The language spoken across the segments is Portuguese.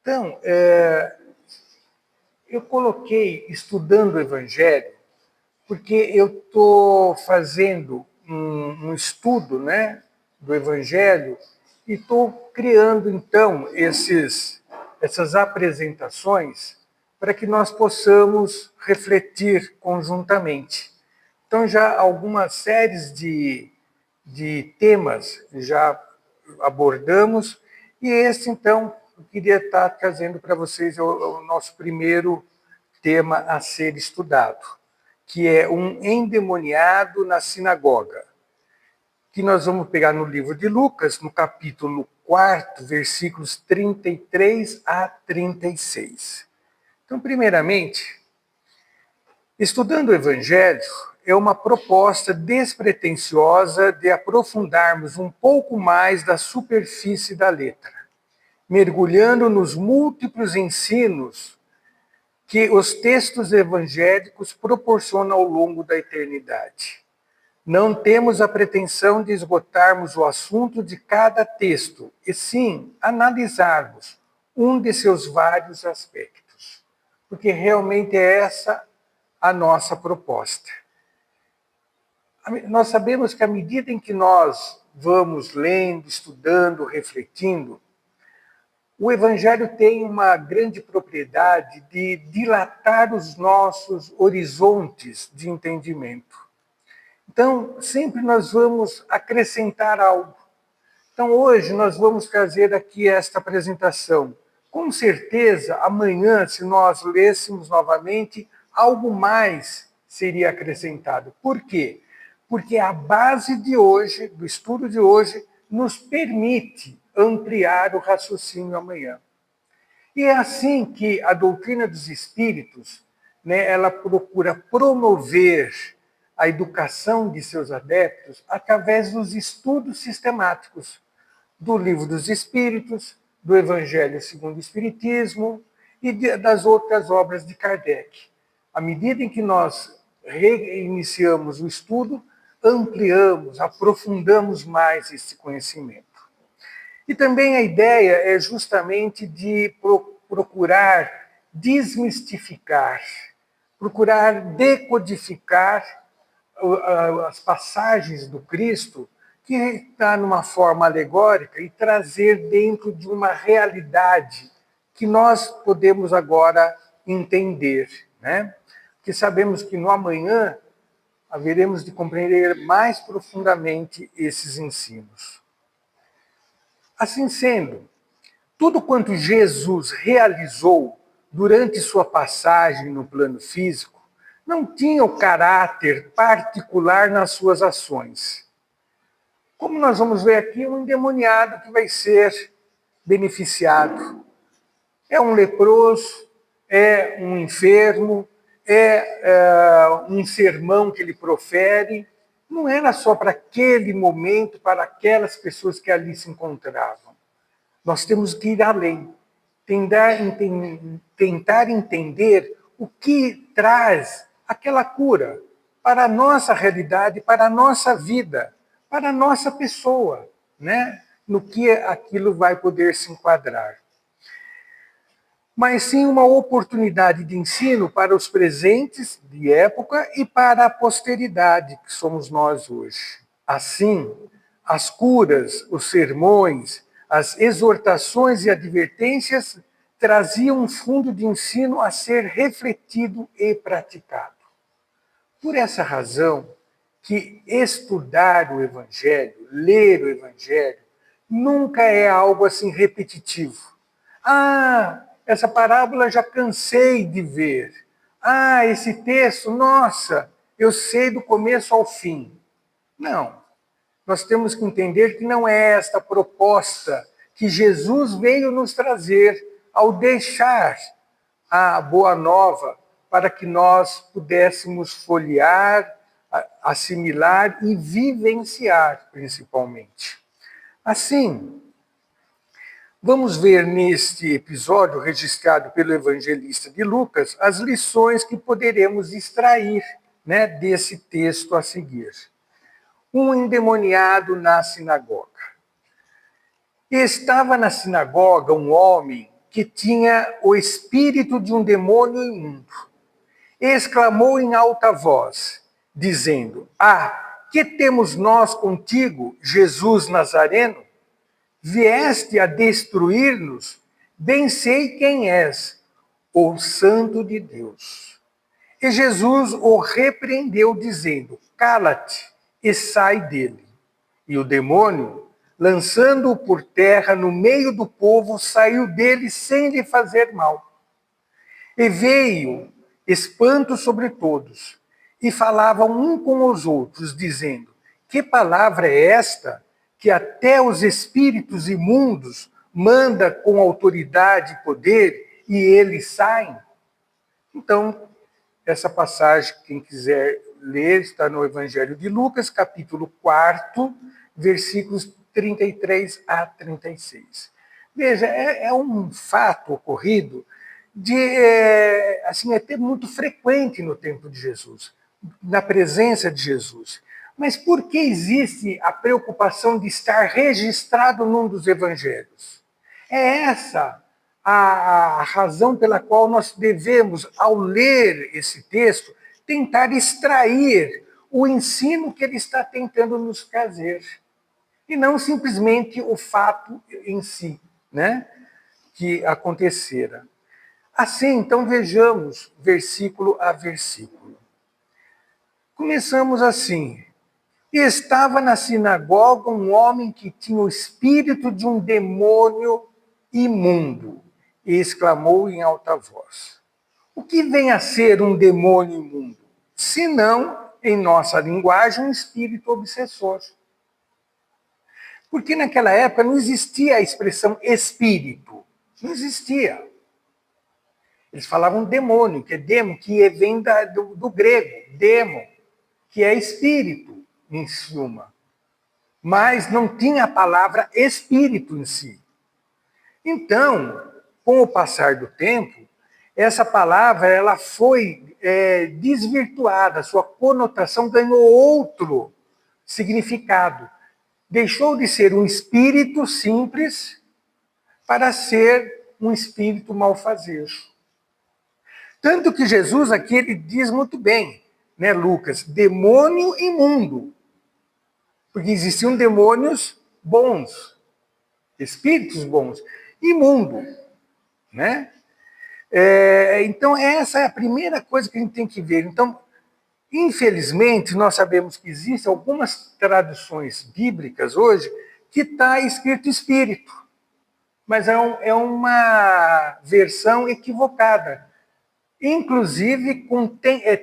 Então, eu coloquei estudando o Evangelho, porque eu estou fazendo um estudo, né, do Evangelho e estou criando, então, essas apresentações para que nós possamos refletir conjuntamente. Então, já algumas séries de temas já abordamos, e esse, então, eu queria estar trazendo para vocês o nosso primeiro tema a ser estudado, que é um endemoniado na sinagoga, que nós vamos pegar no livro de Lucas, no capítulo 4, versículos 33 a 36. Então, primeiramente, estudando o Evangelho é uma proposta despretensiosa de aprofundarmos um pouco mais da superfície da letra, mergulhando nos múltiplos ensinos que os textos evangélicos proporcionam ao longo da eternidade. Não temos a pretensão de esgotarmos o assunto de cada texto, e sim analisarmos um de seus vários aspectos, porque realmente é essa a nossa proposta. Nós sabemos que à medida em que nós vamos lendo, estudando, refletindo, o Evangelho tem uma grande propriedade de dilatar os nossos horizontes de entendimento. Então, sempre nós vamos acrescentar algo. Então, hoje nós vamos trazer aqui esta apresentação. Com certeza, amanhã, se nós lêssemos novamente, algo mais seria acrescentado. Por quê? Porque a base de hoje, do estudo de hoje, nos permite ampliar o raciocínio amanhã. E é assim que a doutrina dos espíritos, né, ela procura promover a educação de seus adeptos através dos estudos sistemáticos do Livro dos Espíritos, do Evangelho segundo o Espiritismo e das outras obras de Kardec. À medida em que nós reiniciamos o estudo, ampliamos, aprofundamos mais esse conhecimento. E também a ideia é justamente de procurar desmistificar, procurar decodificar as passagens do Cristo que está numa forma alegórica e trazer dentro de uma realidade que nós podemos agora entender, né? Porque sabemos que no amanhã haveremos de compreender mais profundamente esses ensinos. Assim sendo, tudo quanto Jesus realizou durante sua passagem no plano físico não tinha o caráter particular nas suas ações. Como nós vamos ver aqui, um endemoniado que vai ser beneficiado. É um leproso, é um enfermo, um sermão que ele profere. Não era só para aquele momento, para aquelas pessoas que ali se encontravam. Nós temos que ir além, tentar entender o que traz aquela cura para a nossa realidade, para a nossa vida, para a nossa pessoa, né? No que aquilo vai poder se enquadrar. Mas sim uma oportunidade de ensino para os presentes de época e para a posteridade, que somos nós hoje. Assim, as curas, os sermões, as exortações e advertências traziam um fundo de ensino a ser refletido e praticado. Por essa razão, que estudar o Evangelho, ler o Evangelho, nunca é algo assim repetitivo. Ah, essa parábola já cansei de ver. Ah, esse texto, nossa, eu sei do começo ao fim. Não. Nós temos que entender que não é esta proposta que Jesus veio nos trazer ao deixar a boa nova para que nós pudéssemos folhear, assimilar e vivenciar, principalmente. Assim, vamos ver neste episódio registrado pelo evangelista de Lucas as lições que poderemos extrair, né, desse texto a seguir. Um endemoniado na sinagoga. E estava na sinagoga um homem que tinha o espírito de um demônio imundo. Exclamou em alta voz, dizendo: Ah, que temos nós contigo, Jesus Nazareno? Vieste a destruir-nos? Bem sei quem és, o Santo de Deus. E Jesus o repreendeu, dizendo: Cala-te e sai dele. E o demônio, lançando-o por terra no meio do povo, saiu dele sem lhe fazer mal. E veio espanto sobre todos, e falavam um com os outros, dizendo: Que palavra é esta, que até os espíritos imundos manda com autoridade e poder, e eles saem? Então, essa passagem, quem quiser ler, está no Evangelho de Lucas, capítulo 4, versículos 33 a 36. Veja, é um fato ocorrido assim, até muito frequente no tempo de Jesus, na presença de Jesus. Mas por que existe a preocupação de estar registrado num dos evangelhos? É essa a razão pela qual nós devemos, ao ler esse texto, tentar extrair o ensino que ele está tentando nos trazer. E não simplesmente o fato em si, né, que acontecera. Assim, então, vejamos versículo a versículo. Começamos assim. E estava na sinagoga um homem que tinha o espírito de um demônio imundo, e exclamou em alta voz: O que vem a ser um demônio imundo? Senão, em nossa linguagem, um espírito obsessor. Porque naquela época não existia a expressão espírito. Não existia. Eles falavam demônio, que é demo, que vem do grego, demo, que é espírito, em suma. Mas não tinha a palavra espírito em si. Então, com o passar do tempo, essa palavra ela foi desvirtuada, sua conotação ganhou outro significado. Deixou de ser um espírito simples para ser um espírito malfazejo. Tanto que Jesus aqui ele diz muito bem, né, Lucas, demônio imundo. Porque existiam demônios bons, espíritos bons, imundo, né? Então essa é a primeira coisa que a gente tem que ver. Então, infelizmente, nós sabemos que existem algumas traduções bíblicas hoje que está escrito espírito, mas é uma versão equivocada, inclusive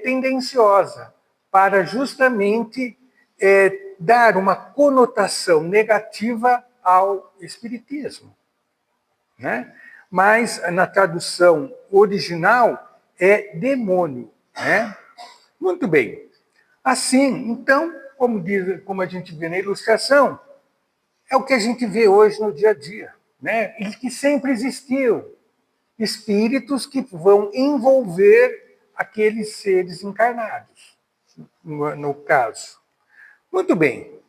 tendenciosa, para justamente dar uma conotação negativa ao espiritismo, né? Mas na tradução original é demônio, né? Muito bem. Assim, então, como a gente vê na ilustração, é o que a gente vê hoje no dia a dia, né? E que sempre existiu. Espíritos que vão envolver aqueles seres encarnados, no caso. Muito bem.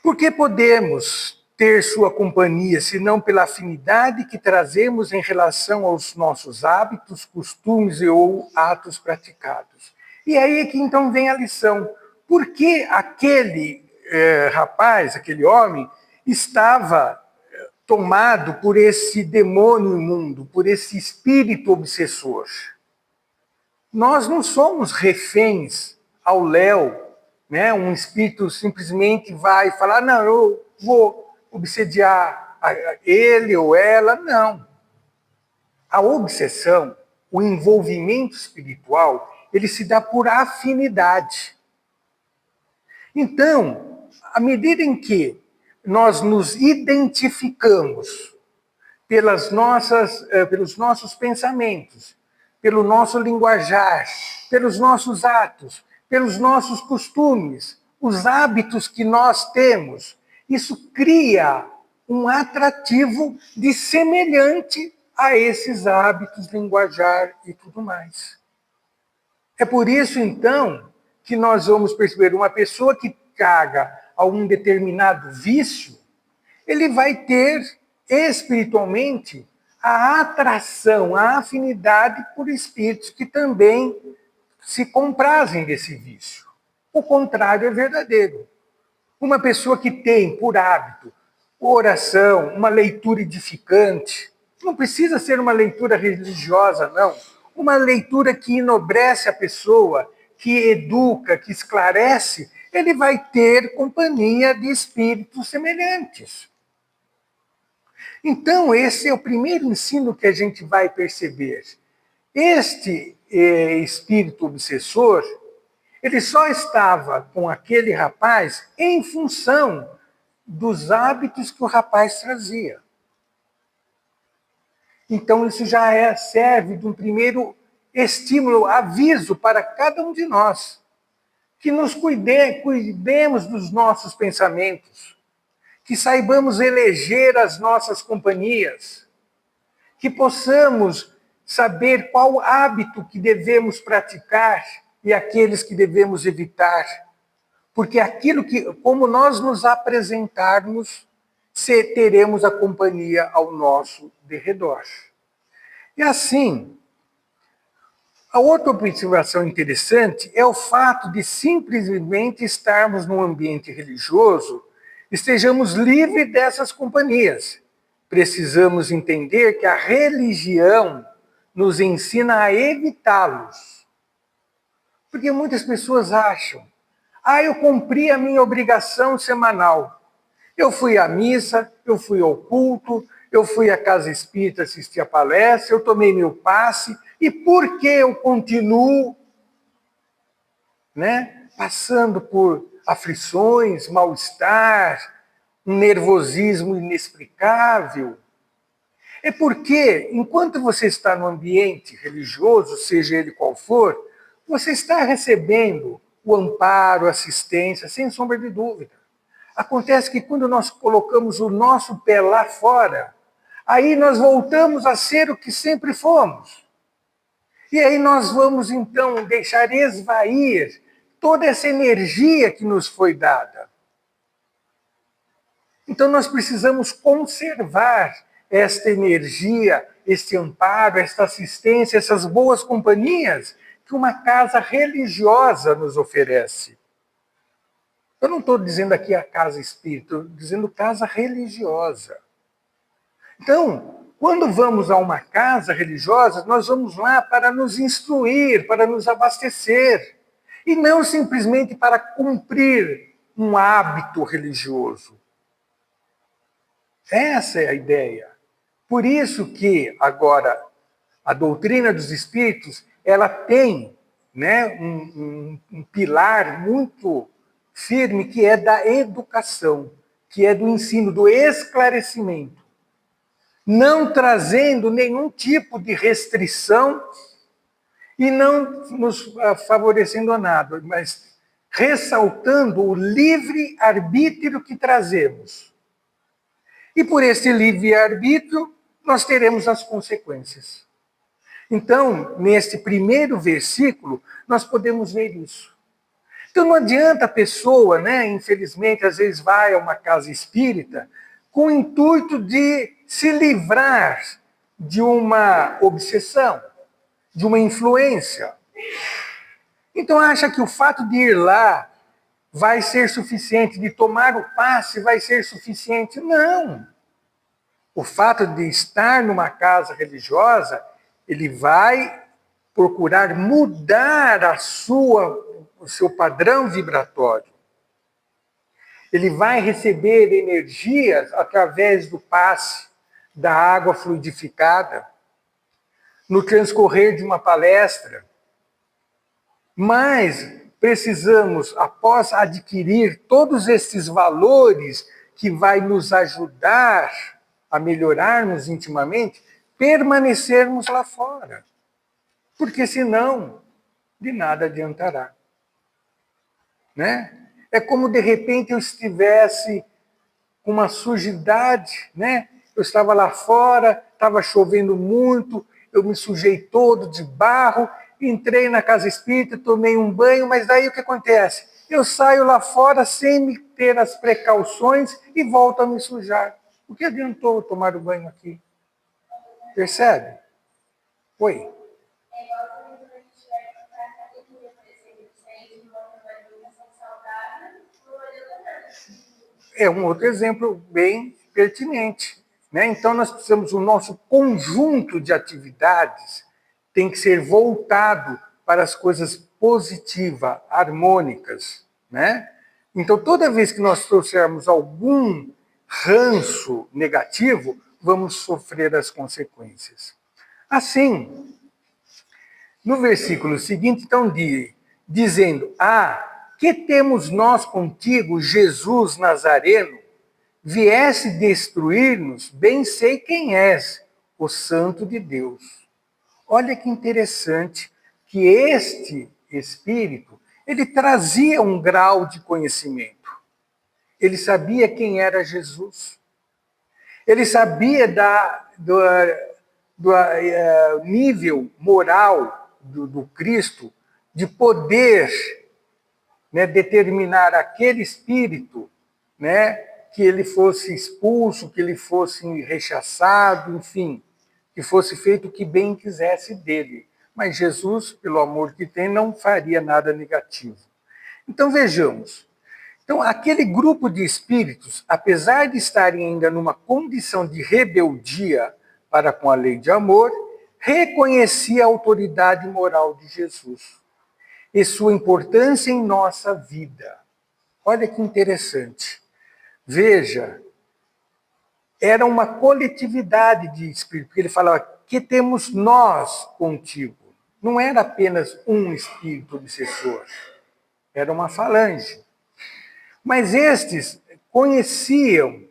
Por que podemos ter sua companhia, senão pela afinidade que trazemos em relação aos nossos hábitos, costumes ou atos praticados? E aí que então vem a lição. Por que aquele rapaz, aquele homem, estava tomado por esse demônio imundo, por esse espírito obsessor? Nós não somos reféns ao léu, né? Um espírito simplesmente vai falar, não, eu vou obsediar ele ou ela. Não. A obsessão, o envolvimento espiritual, ele se dá por afinidade. Então, à medida em que nós nos identificamos pelos nossos pensamentos, pelo nosso linguajar, pelos nossos atos, pelos nossos costumes, os hábitos que nós temos, isso cria um atrativo de semelhante a esses hábitos, linguajar e tudo mais. É por isso, então, que nós vamos perceber uma pessoa que caga a um determinado vício, ele vai ter espiritualmente a atração, a afinidade por espíritos que também se comprazem desse vício. O contrário é verdadeiro. Uma pessoa que tem por hábito oração, uma leitura edificante, não precisa ser uma leitura religiosa, não. Uma leitura que enobrece a pessoa, que educa, que esclarece, ele vai ter companhia de espíritos semelhantes. Então, esse é o primeiro ensino que a gente vai perceber. Este espírito obsessor, ele só estava com aquele rapaz em função dos hábitos que o rapaz trazia. Então, isso já serve de um primeiro estímulo, aviso para cada um de nós. Que nos cuidemos dos nossos pensamentos, que saibamos eleger as nossas companhias, que possamos saber qual hábito que devemos praticar e aqueles que devemos evitar. Porque aquilo que, como nós nos apresentarmos, teremos a companhia ao nosso derredor. E assim, a outra observação interessante é o fato de simplesmente estarmos num ambiente religioso, estejamos livres dessas companhias. Precisamos entender que a religião nos ensina a evitá-los. Porque muitas pessoas acham, eu cumpri a minha obrigação semanal. Eu fui à missa, eu fui ao culto, eu fui à casa espírita assistir a palestra, eu tomei meu passe, e por que eu continuo passando por aflições, mal-estar, um nervosismo inexplicável? É porque, enquanto você está no ambiente religioso, seja ele qual for, você está recebendo o amparo, a assistência, sem sombra de dúvida. Acontece que quando nós colocamos o nosso pé lá fora, aí nós voltamos a ser o que sempre fomos. E aí nós vamos, então, deixar esvair toda essa energia que nos foi dada. Então nós precisamos conservar esta energia, este amparo, esta assistência, essas boas companhias que uma casa religiosa nos oferece. Eu não estou dizendo aqui a casa espírita, estou dizendo casa religiosa. Então, quando vamos a uma casa religiosa, nós vamos lá para nos instruir, para nos abastecer, e não simplesmente para cumprir um hábito religioso. Essa é a ideia. Por isso que, agora, a doutrina dos espíritos, ela tem um pilar muito firme, que é da educação, que é do ensino, do esclarecimento. Não trazendo nenhum tipo de restrição e não nos favorecendo a nada, mas ressaltando o livre-arbítrio que trazemos. E por esse livre-arbítrio, nós teremos as consequências. Então, neste primeiro versículo, nós podemos ver isso. Então não adianta a pessoa, infelizmente, às vezes vai a uma casa espírita com o intuito de se livrar de uma obsessão, de uma influência. Então acha que o fato de ir lá vai ser suficiente, de tomar o passe vai ser suficiente. Não. O fato de estar numa casa religiosa, ele vai procurar mudar o seu padrão vibratório. Ele vai receber energias através do passe da água fluidificada, no transcorrer de uma palestra. Mas precisamos, após adquirir todos esses valores que vai nos ajudar a melhorarmos intimamente, permanecermos lá fora. Porque senão, de nada adiantará. É como de repente eu estivesse com uma sujidade, Eu estava lá fora, estava chovendo muito, eu me sujei todo de barro, entrei na casa espírita, tomei um banho, mas daí o que acontece? Eu saio lá fora sem ter as precauções e volto a me sujar. O que adiantou tomar o banho aqui? Percebe? Oi. É um outro exemplo bem pertinente. Né? Então, nós precisamos, o nosso conjunto de atividades tem que ser voltado para as coisas positivas, harmônicas. Né? Então, toda vez que nós trouxermos algum ranço negativo, vamos sofrer as consequências. Assim, no versículo seguinte, então, dizendo: que temos nós contigo, Jesus Nazareno? Viesse destruir-nos, bem sei quem és, o Santo de Deus. Olha que interessante que este Espírito, ele trazia um grau de conhecimento. Ele sabia quem era Jesus. Ele sabia do nível moral do Cristo, de poder, né, determinar aquele espírito, né, que ele fosse expulso, que ele fosse rechaçado, enfim, que fosse feito o que bem quisesse dele. Mas Jesus, pelo amor que tem, não faria nada negativo. Então vejamos. Então, aquele grupo de espíritos, apesar de estarem ainda numa condição de rebeldia para com a lei de amor, reconhecia a autoridade moral de Jesus e sua importância em nossa vida. Olha que interessante. Veja, era uma coletividade de espírito, porque ele falava: que temos nós contigo. Não era apenas um espírito obsessor, era uma falange. Mas estes conheciam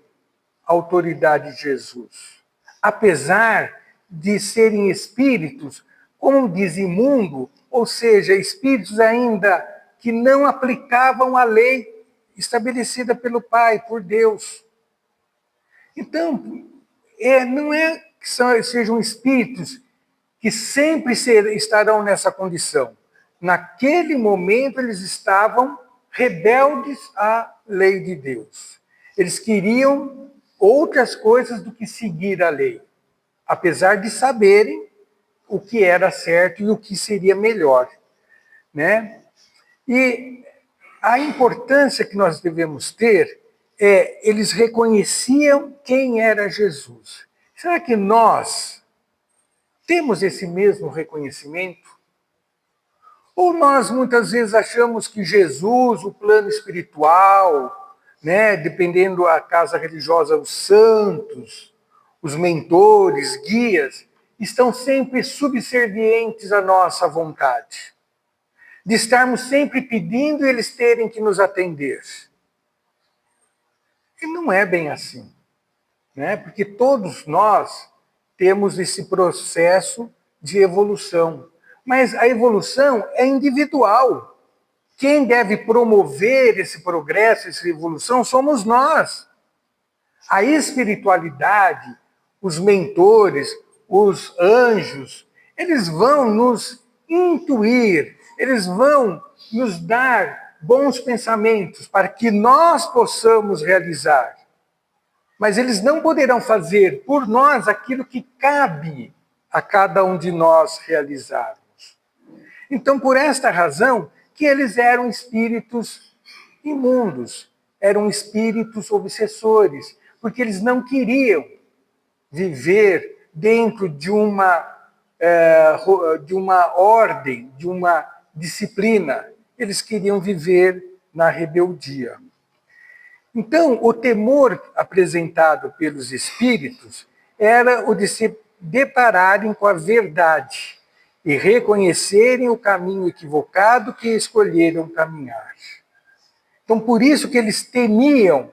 a autoridade de Jesus, apesar de serem espíritos, como diz, imundo, ou seja, espíritos ainda que não aplicavam a lei estabelecida pelo Pai, por Deus. Então, não é que sejam espíritos que sempre estarão nessa condição. Naquele momento, eles estavam rebeldes à lei de Deus. Eles queriam outras coisas do que seguir a lei, apesar de saberem o que era certo e o que seria melhor. Né? E a importância que nós devemos ter eles reconheciam quem era Jesus. Será que nós temos esse mesmo reconhecimento? Ou nós muitas vezes achamos que Jesus, o plano espiritual, né, dependendo da casa religiosa, os santos, os mentores, guias, estão sempre subservientes à nossa vontade, de estarmos sempre pedindo e eles terem que nos atender. E não é bem assim, né? Porque todos nós temos esse processo de evolução. Mas a evolução é individual. Quem deve promover esse progresso, essa evolução, somos nós. A espiritualidade, os mentores, os anjos, eles vão nos intuir, eles vão nos dar bons pensamentos para que nós possamos realizar. Mas eles não poderão fazer por nós aquilo que cabe a cada um de nós realizarmos. Então, por esta razão, que eles eram espíritos imundos, eram espíritos obsessores, porque eles não queriam viver dentro de uma ordem, de uma disciplina. Eles queriam viver na rebeldia. Então, o temor apresentado pelos espíritos era o de se depararem com a verdade e reconhecerem o caminho equivocado que escolheram caminhar. Então, por isso que eles temiam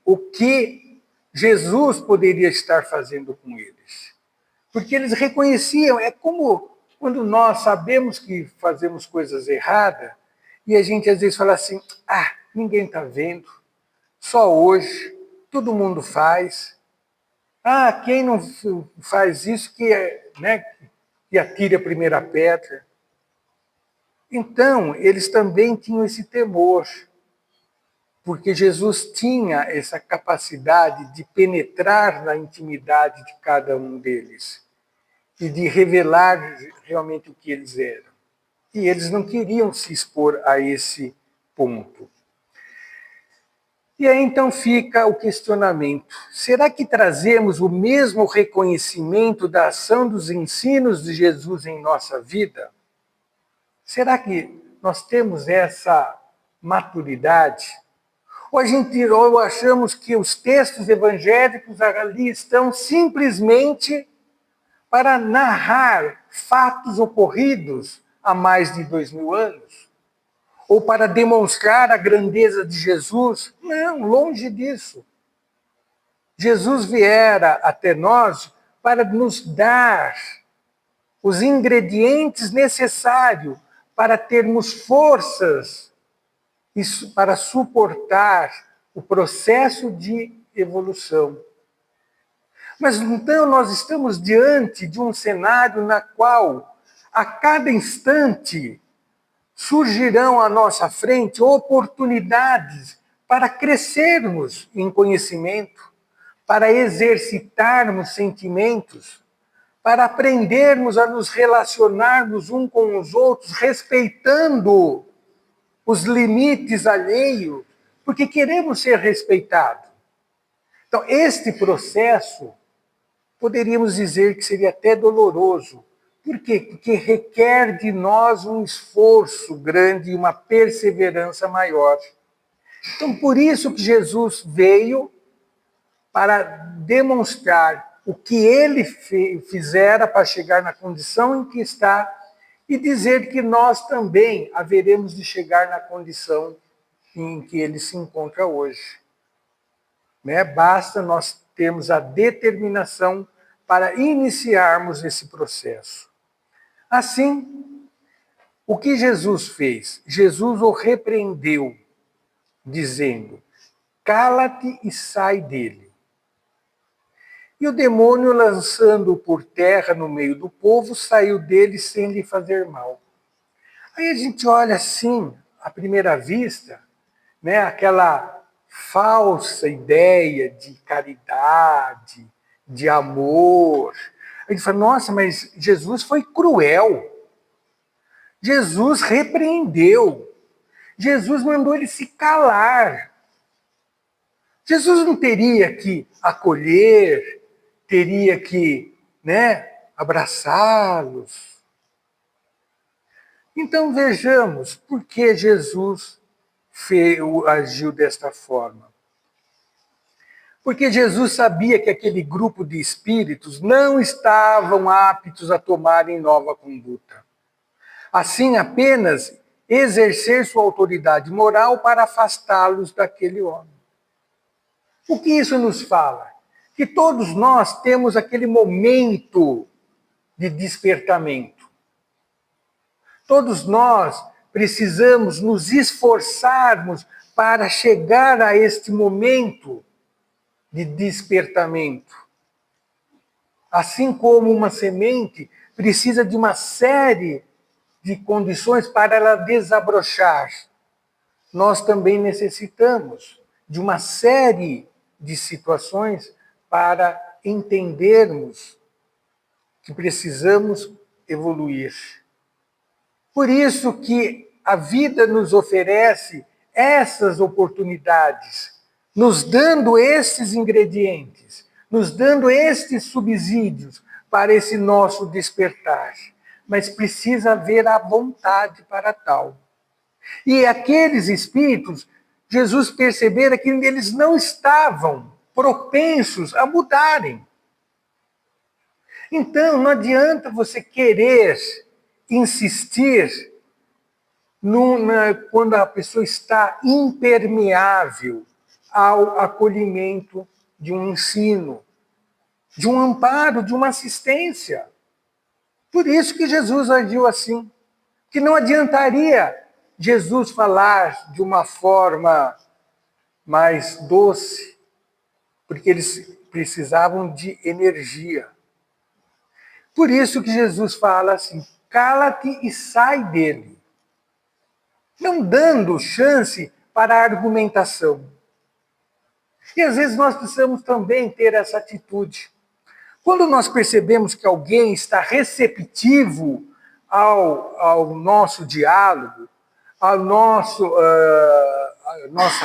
o que Jesus poderia estar fazendo com eles. Porque eles reconheciam, é como quando nós sabemos que fazemos coisas erradas e a gente às vezes fala assim: ninguém está vendo, só hoje, todo mundo faz. Quem não faz isso que atire a primeira pedra. Então, eles também tinham esse temor, porque Jesus tinha essa capacidade de penetrar na intimidade de cada um deles. e de revelar realmente o que eles eram. E eles não queriam se expor a esse ponto. E aí então fica o questionamento: será que trazemos o mesmo reconhecimento da ação dos ensinos de Jesus em nossa vida? Será que nós temos essa maturidade? Ou achamos que os textos evangélicos ali estão simplesmente para narrar fatos ocorridos há mais de 2000 anos? Ou para demonstrar a grandeza de Jesus? Não, longe disso. Jesus viera até nós para nos dar os ingredientes necessários para termos forças para suportar o processo de evolução. Mas então nós estamos diante de um cenário na qual, a cada instante, surgirão à nossa frente oportunidades para crescermos em conhecimento, para exercitarmos sentimentos, para aprendermos a nos relacionarmos uns com os outros, respeitando os limites alheios, porque queremos ser respeitados. Então, este processo, poderíamos dizer que seria até doloroso. Por quê? Porque requer de nós um esforço grande e uma perseverança maior. Então, por isso que Jesus veio para demonstrar o que ele fizera para chegar na condição em que está e dizer que nós também haveremos de chegar na condição em que ele se encontra hoje. Basta nós termos a determinação para iniciarmos esse processo. Assim, o que Jesus fez? Jesus o repreendeu, dizendo: cala-te e sai dele. E o demônio, lançando-o por terra no meio do povo, saiu dele sem lhe fazer mal. Aí a gente olha assim, à primeira vista, aquela falsa ideia de caridade, de amor. A gente fala: nossa, mas Jesus foi cruel. Jesus repreendeu. Jesus mandou ele se calar. Jesus não teria que acolher, teria que, abraçá-los. Então vejamos por que Jesus agiu desta forma. Porque Jesus sabia que aquele grupo de espíritos não estavam aptos a tomarem nova conduta. Assim, apenas exercer sua autoridade moral para afastá-los daquele homem. O que isso nos fala? Que todos nós temos aquele momento de despertamento. Todos nós precisamos nos esforçarmos para chegar a este momento de despertamento. Assim como uma semente precisa de uma série de condições para ela desabrochar, nós também necessitamos de uma série de situações para entendermos que precisamos evoluir. Por isso que a vida nos oferece essas oportunidades, nos dando esses ingredientes, nos dando estes subsídios para esse nosso despertar. Mas precisa haver a vontade para tal. E aqueles espíritos, Jesus percebera que eles não estavam propensos a mudarem. Então, não adianta você querer insistir quando a pessoa está impermeável ao acolhimento de um ensino, de um amparo, de uma assistência. Por isso que Jesus agiu assim. Que não adiantaria Jesus falar de uma forma mais doce, porque eles precisavam de energia. Por isso que Jesus fala assim: cala-te e sai dele. Não dando chance para a argumentação. E às vezes nós precisamos também ter essa atitude. Quando nós percebemos que alguém está receptivo ao nosso diálogo, à nossa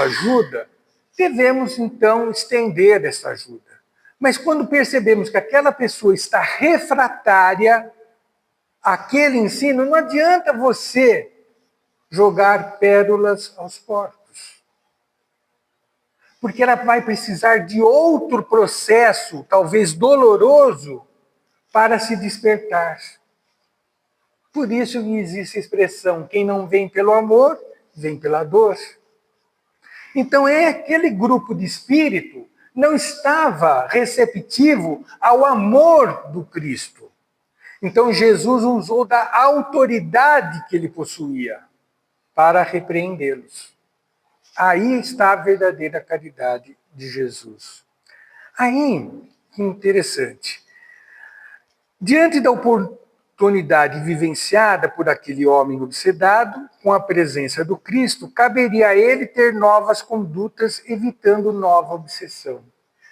ajuda, devemos então estender essa ajuda. Mas quando percebemos que aquela pessoa está refratária àquele ensino, não adianta você jogar pérolas aos porcos. Porque ela vai precisar de outro processo, talvez doloroso, para se despertar. Por isso que existe a expressão: quem não vem pelo amor, vem pela dor. Então, aquele grupo de espírito não estava receptivo ao amor do Cristo. Então, Jesus usou da autoridade que ele possuía para repreendê-los. Aí está a verdadeira caridade de Jesus. Aí, que interessante. Diante da oportunidade vivenciada por aquele homem obsedado com a presença do Cristo, caberia a ele ter novas condutas, evitando nova obsessão.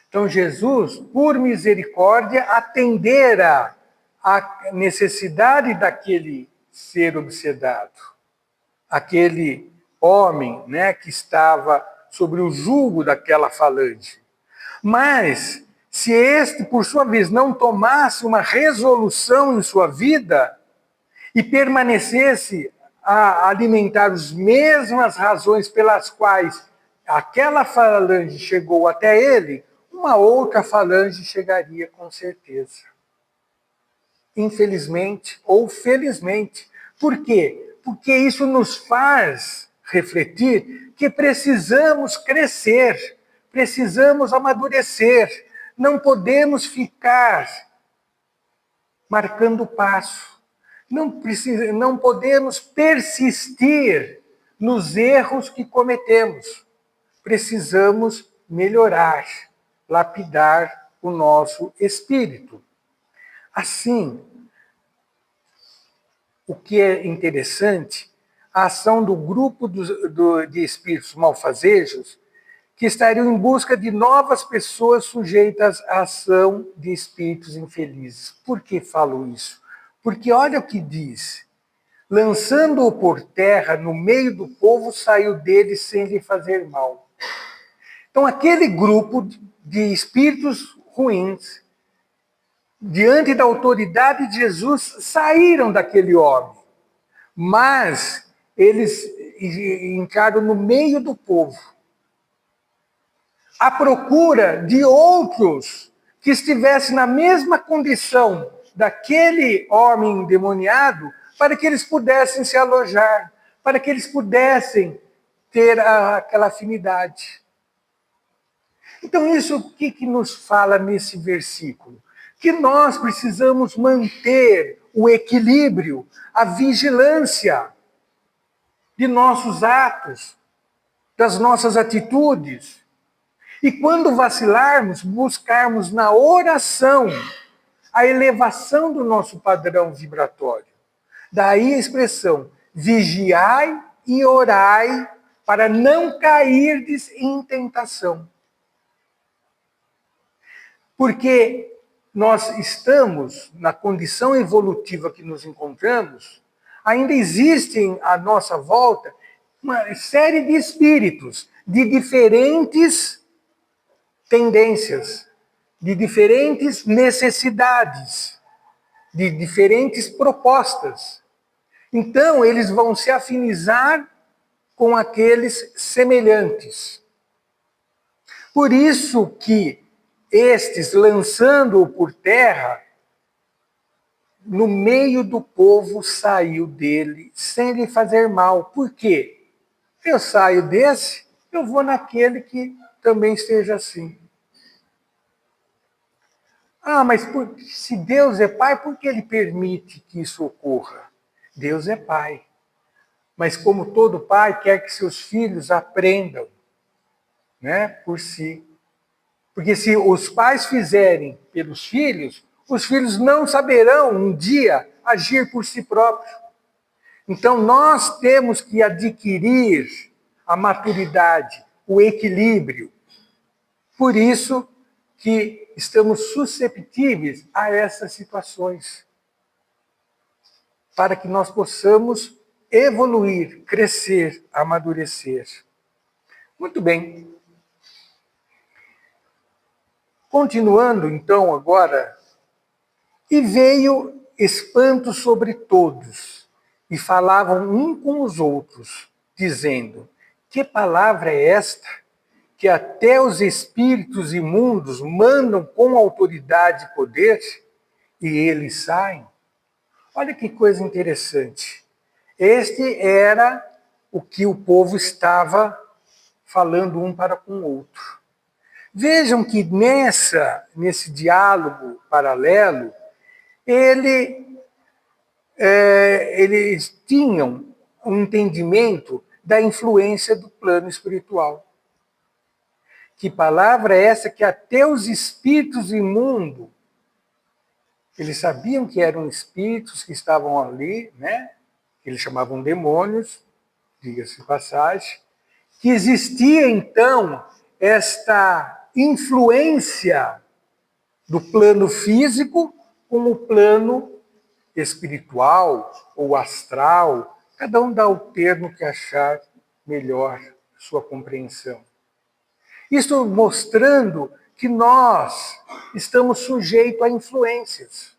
Então, Jesus, por misericórdia, atendera à necessidade daquele ser obsedado, aquele homem, né, que estava sobre o jugo daquela falange. Mas, se este, por sua vez, não tomasse uma resolução em sua vida e permanecesse a alimentar as mesmas razões pelas quais aquela falange chegou até ele, uma outra falange chegaria com certeza. Infelizmente ou felizmente. Por quê? Porque isso nos faz refletir que precisamos crescer, precisamos amadurecer, não podemos ficar marcando passo, não podemos persistir nos erros que cometemos. Precisamos melhorar, lapidar o nosso espírito. Assim, o que é interessante, a ação do grupo de espíritos malfazejos, que estariam em busca de novas pessoas sujeitas à ação de espíritos infelizes. Por que falo isso? Porque olha o que diz: lançando-o por terra, no meio do povo, saiu dele sem lhe fazer mal. Então, aquele grupo de espíritos ruins, diante da autoridade de Jesus, saíram daquele homem. Mas eles entraram no meio do povo, à procura de outros que estivessem na mesma condição daquele homem endemoniado, para que eles pudessem se alojar, para que eles pudessem ter aquela afinidade. Então, isso o que nos fala nesse versículo? Que nós precisamos manter o equilíbrio, a vigilância de nossos atos, das nossas atitudes. E quando vacilarmos, buscarmos na oração a elevação do nosso padrão vibratório. Daí a expressão: vigiai e orai para não cairdes em tentação. Porque nós estamos, na condição evolutiva que nos encontramos, ainda existem à nossa volta uma série de espíritos de diferentes tendências, de diferentes necessidades, de diferentes propostas. Então, eles vão se afinizar com aqueles semelhantes. Por isso que estes, lançando-o por terra, no meio do povo saiu dele, sem lhe fazer mal. Por quê? Eu saio desse, eu vou naquele que também esteja assim. Ah, mas se Deus é Pai, por que Ele permite que isso ocorra? Deus é Pai. Mas como todo pai, quer que seus filhos aprendam, né, por si. Porque se os pais fizerem pelos filhos, os filhos não saberão um dia agir por si próprios. Então nós temos que adquirir a maturidade, o equilíbrio. Por isso que estamos susceptíveis a essas situações, para que nós possamos evoluir, crescer, amadurecer. Muito bem. Continuando, então, agora, e veio espanto sobre todos, e falavam um com os outros, dizendo: que palavra é esta, que até os espíritos imundos mandam com autoridade e poder, e eles saem? Olha que coisa interessante. Este era o que o povo estava falando um para com o outro. Vejam que nesse diálogo paralelo, eles tinham um entendimento da influência do plano espiritual. Que palavra é essa que até os espíritos imundos, eles sabiam que eram espíritos que estavam ali, né? Que eles chamavam demônios, diga-se de passagem, que existia então esta influência do plano físico com o plano espiritual ou astral, cada um dá o termo que achar melhor sua compreensão. Isso mostrando que nós estamos sujeitos a influências.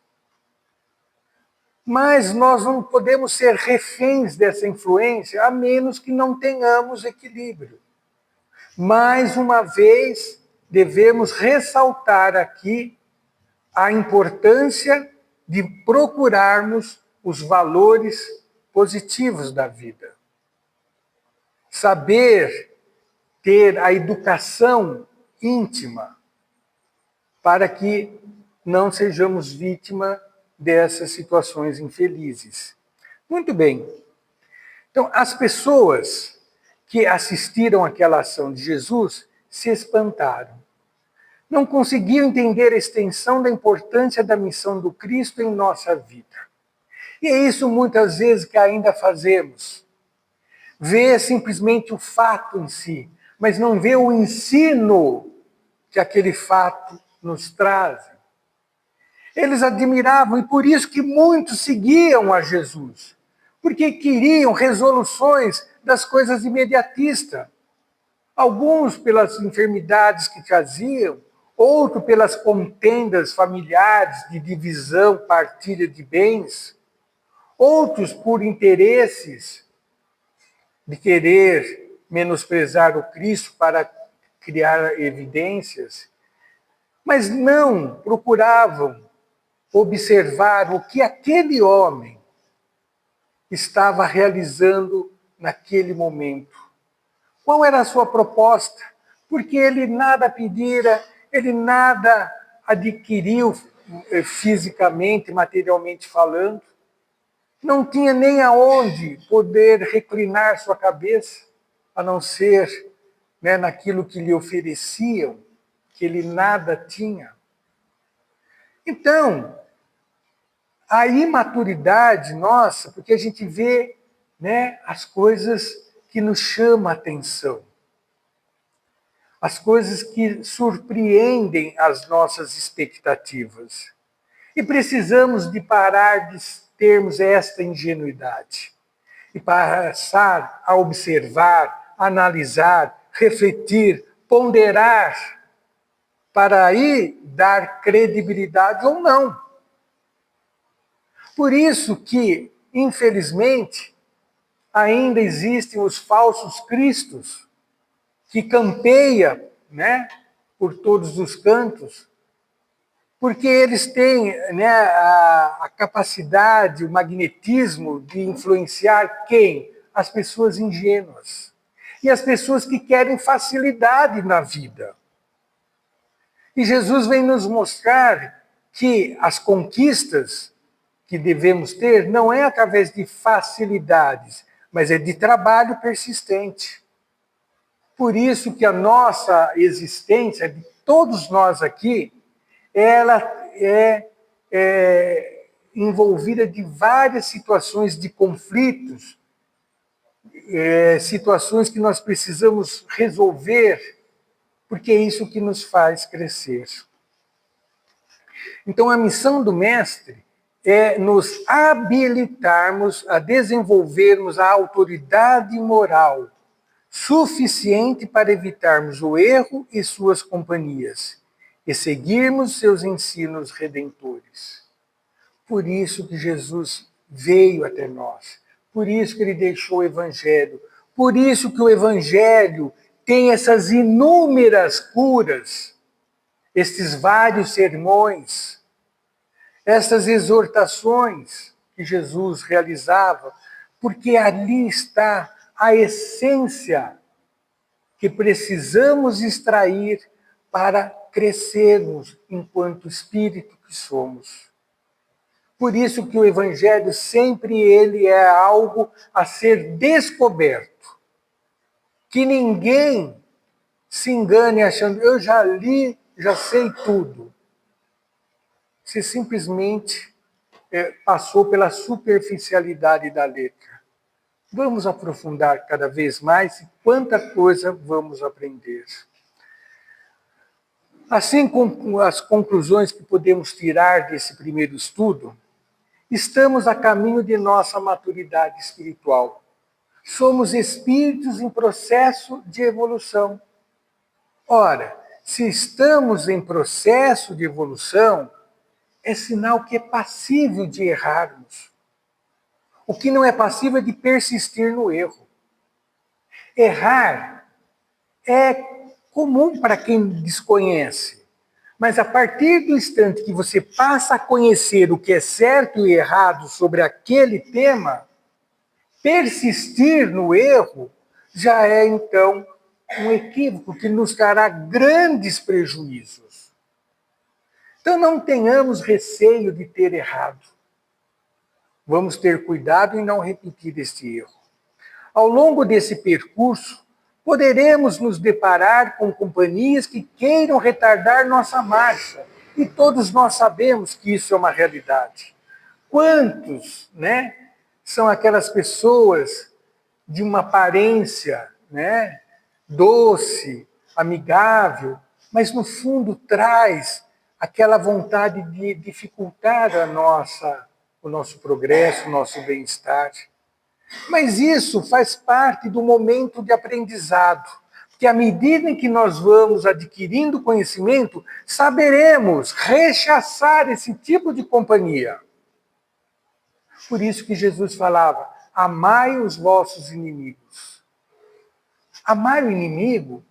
Mas nós não podemos ser reféns dessa influência, a menos que não tenhamos equilíbrio. Mais uma vez, devemos ressaltar aqui a importância de procurarmos os valores positivos da vida. Saber ter a educação íntima para que não sejamos vítima dessas situações infelizes. Muito bem. Então, as pessoas que assistiram àquela ação de Jesus se espantaram. Não conseguiam entender a extensão da importância da missão do Cristo em nossa vida. E é isso muitas vezes que ainda fazemos. Vê simplesmente o fato em si, mas não vê o ensino que aquele fato nos traz. Eles admiravam, e por isso que muitos seguiam a Jesus, porque queriam resoluções das coisas imediatistas. Alguns pelas enfermidades que traziam, outros pelas contendas familiares de divisão, partilha de bens, outros por interesses de querer menosprezar o Cristo para criar evidências, mas não procuravam observar o que aquele homem estava realizando naquele momento. Qual era a sua proposta? Porque ele nada pedira, ele nada adquiriu fisicamente, materialmente falando. Não tinha nem aonde poder reclinar sua cabeça, a não ser, né, naquilo que lhe ofereciam, que ele nada tinha. Então, a imaturidade nossa, porque a gente vê, né, as coisas que nos chamam a atenção, as coisas que surpreendem as nossas expectativas. E precisamos de parar de termos esta ingenuidade e passar a observar, analisar, refletir, ponderar, para aí dar credibilidade ou não. Por isso que, infelizmente, ainda existem os falsos cristos que campeiam, né, por todos os cantos, porque eles têm, né, a capacidade, o magnetismo de influenciar quem? As pessoas ingênuas. E as pessoas que querem facilidade na vida. E Jesus vem nos mostrar que as conquistas que devemos ter não é através de facilidades, mas é de trabalho persistente. Por isso que a nossa existência, de todos nós aqui, ela é envolvida de várias situações de conflitos, situações que nós precisamos resolver, porque é isso que nos faz crescer. Então, a missão do Mestre é nos habilitarmos a desenvolvermos a autoridade moral suficiente para evitarmos o erro e suas companhias e seguirmos seus ensinos redentores. Por isso que Jesus veio até nós, por isso que ele deixou o Evangelho, por isso que o Evangelho tem essas inúmeras curas, estes vários sermões, essas exortações que Jesus realizava, porque ali está a essência que precisamos extrair para crescermos enquanto espírito que somos. Por isso que o Evangelho sempre ele é algo a ser descoberto. Que ninguém se engane achando, eu já li, já sei tudo. Você simplesmente passou pela superficialidade da letra. Vamos aprofundar cada vez mais e quanta coisa vamos aprender. Assim como as conclusões que podemos tirar desse primeiro estudo, estamos a caminho de nossa maturidade espiritual. Somos espíritos em processo de evolução. Ora, se estamos em processo de evolução, é sinal que é passível de errarmos. O que não é passível é de persistir no erro. Errar é comum para quem desconhece. Mas a partir do instante que você passa a conhecer o que é certo e errado sobre aquele tema, persistir no erro já é, então, um equívoco que nos trará grandes prejuízos. Então, não tenhamos receio de ter errado. Vamos ter cuidado em não repetir este erro. Ao longo desse percurso, poderemos nos deparar com companhias que queiram retardar nossa marcha. E todos nós sabemos que isso é uma realidade. Quantos, são aquelas pessoas de uma aparência, doce, amigável, mas no fundo traz aquela vontade de dificultar o nosso progresso, o nosso bem-estar. Mas isso faz parte do momento de aprendizado, porque à medida em que nós vamos adquirindo conhecimento, saberemos rechaçar esse tipo de companhia. Por isso que Jesus falava, amai os vossos inimigos. Amar o inimigo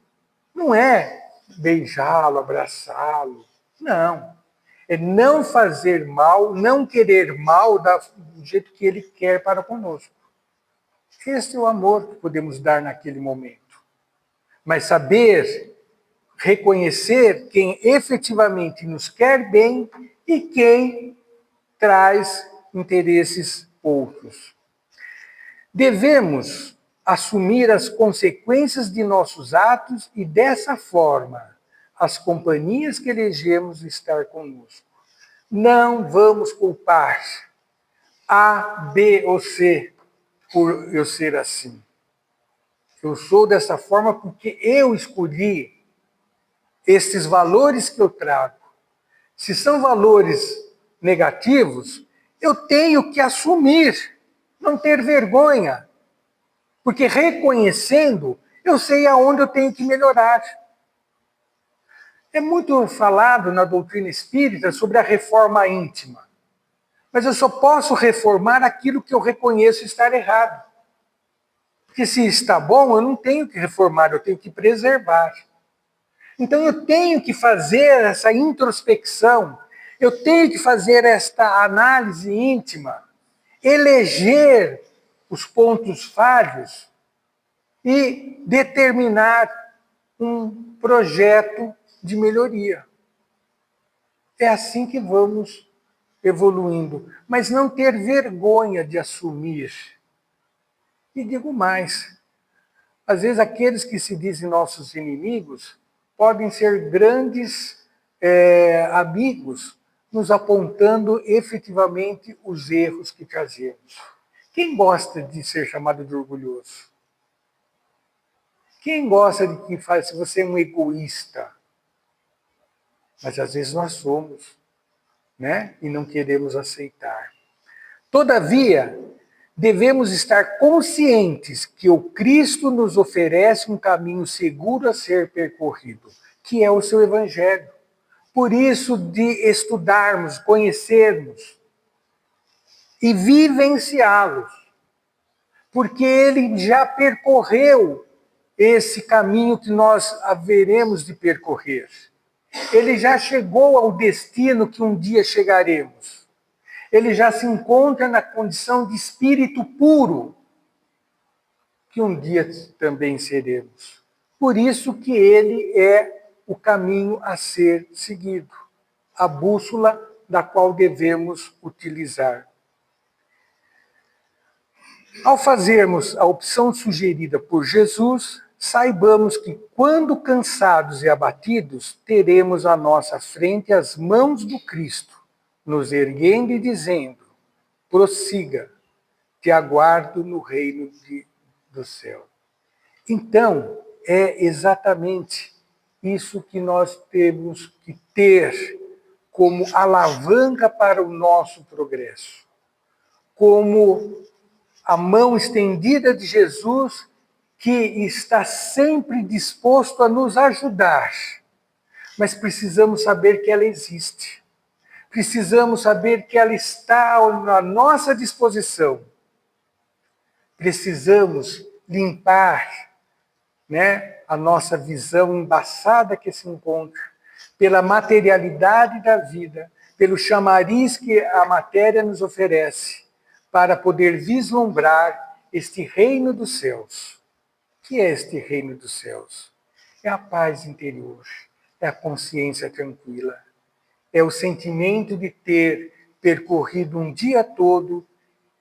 não é beijá-lo, abraçá-lo, não. É não fazer mal, não querer mal do jeito que ele quer para conosco. Esse é o amor que podemos dar naquele momento. Mas saber reconhecer quem efetivamente nos quer bem e quem traz interesses outros. Devemos assumir as consequências de nossos atos e, dessa forma, as companhias que elegemos estar conosco. Não vamos culpar A, B ou C por eu ser assim. Eu sou dessa forma porque eu escolhi esses valores que eu trago. Se são valores negativos, eu tenho que assumir, não ter vergonha. Porque reconhecendo, eu sei aonde eu tenho que melhorar. É muito falado na doutrina espírita sobre a reforma íntima. Mas eu só posso reformar aquilo que eu reconheço estar errado. Porque se está bom, eu não tenho que reformar, eu tenho que preservar. Então eu tenho que fazer essa introspecção, eu tenho que fazer esta análise íntima, eleger os pontos falhos e determinar um projeto de melhoria. É assim que vamos evoluindo, mas não ter vergonha de assumir. E digo mais, às vezes aqueles que se dizem nossos inimigos podem ser grandes amigos, nos apontando efetivamente os erros que trazemos. Quem gosta de ser chamado de orgulhoso? Quem gosta de que faz se você é um egoísta? Mas às vezes nós somos. né? E não queremos aceitar. Todavia, devemos estar conscientes que o Cristo nos oferece um caminho seguro a ser percorrido, que é o seu Evangelho. Por isso, de estudarmos, conhecermos e vivenciá-los, porque ele já percorreu esse caminho que nós haveremos de percorrer. Ele já chegou ao destino que um dia chegaremos. Ele já se encontra na condição de espírito puro, que um dia também seremos. Por isso que ele é o caminho a ser seguido, a bússola da qual devemos utilizar. Ao fazermos a opção sugerida por Jesus, saibamos que, quando cansados e abatidos, teremos à nossa frente as mãos do Cristo, nos erguendo e dizendo: prossiga, te aguardo no reino do céu. Então, é exatamente isso que nós temos que ter como alavanca para o nosso progresso, como a mão estendida de Jesus, que está sempre disposto a nos ajudar. Mas precisamos saber que ela existe. Precisamos saber que ela está à nossa disposição. Precisamos limpar, né, a nossa visão embaçada que se encontra pela materialidade da vida, pelo chamariz que a matéria nos oferece, para poder vislumbrar este reino dos céus. O que é este reino dos céus? É a paz interior, é a consciência tranquila, é o sentimento de ter percorrido um dia todo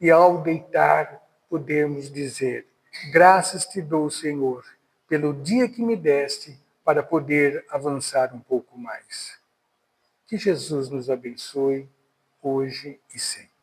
e, ao deitar, podermos dizer: graças te dou, Senhor, pelo dia que me deste, para poder avançar um pouco mais. Que Jesus nos abençoe hoje e sempre.